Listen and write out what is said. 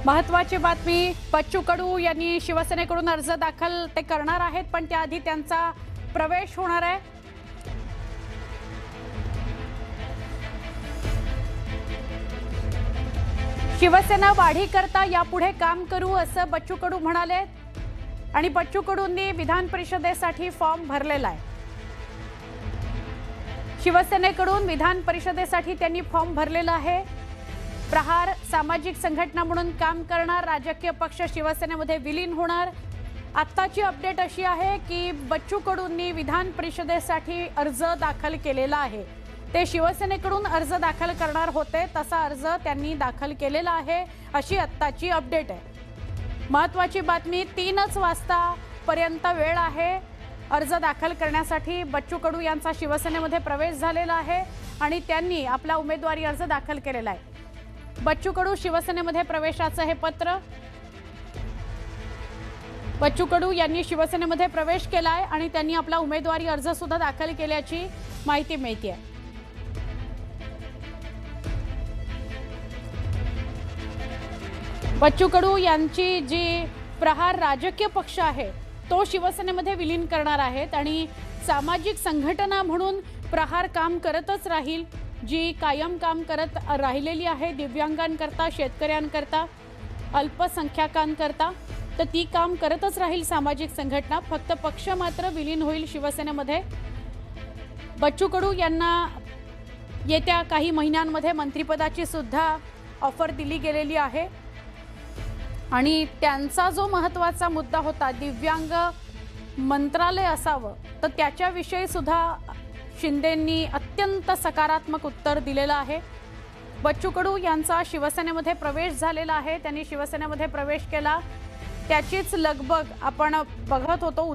महत्त्वाची बातमी, बच्चू कडू यांनी शिवसेनेकडून अर्ज दाखल ते करणार आहेत, पण त्याआधी त्यांचा प्रवेश होणार आहे। शिवसेना वाढीकरता यापुढे काम करू असं बच्चू कडू म्हणाले आणि बच्चू कडूंनी विधान परिषदेसाठी फॉर्म भरलेला आहे। शिवसेनेकडून विधान परिषदेसाठी त्यांनी फॉर्म भरलेला आहे। प्रहार सामाजिक संघटना म्हणून काम करणार, राजकीय पक्ष शिवसेनेमध्ये विलीन होणार। आत्ताची अपडेट अशी आहे की बच्चू कडूंनी विधान परिषदेसाठी अर्ज दाखल केलेला आहे। ते शिवसेनेकडून अर्ज दाखल करणार होते, तसा अर्ज त्यांनी दाखल केलेला आहे, अशी आत्ताची अपडेट आहे। महत्त्वाची बातमी, 3च वाजता पर्यंत वेळ आहे अर्ज दाखल करण्यासाठी। बच्चू कडू यांचा शिवसेनेमध्ये प्रवेश झालेला आहे आणि त्यांनी आपला उमेदवारी अर्ज दाखल केलेला आहे। बच्चू कडू शिवसेनेमध्ये प्रवेशाचं हे पत्र, बच्चू कडू यांनी शिवसेनेमध्ये प्रवेश केलाय आणि त्यांनी आपला उमेदवारी अर्ज सुद्धा दाखल केल्याची माहिती मिळते आहे। बच्चू कडू यांची जी प्रहार राजकीय पक्ष आहे तो शिवसेनेमध्ये विलीन करणार आहेत आणि सामाजिक संघटना म्हणून प्रहार काम करतच राहील, जी कायम काम करत राहिलेली आहे दिव्यांगांकरता, शेतकऱ्यांकरता, अल्पसंख्याकांकरता, तर ती काम करतच राहील सामाजिक संघटना। फक्त पक्ष मात्र विलीन होईल शिवसेनेमध्ये। बच्चू कडू यांना येत्या काही महिन्यांमध्ये मंत्रिपदाची सुद्धा ऑफर दिली गेलेली आहे आणि त्यांचा जो महत्त्वाचा मुद्दा होता दिव्यांग मंत्रालय असावं, तर त्याच्याविषयी सुद्धा शिंदेंनी अत्यंत सकारात्मक उत्तर दिलेलं आहे। बच्चू कडू यांचा शिवसेनेमध्ये प्रवेश झालेला आहे, त्यांनी शिवसेनेमध्ये प्रवेश केला, त्याचीच लगबग आपण बघत होतो।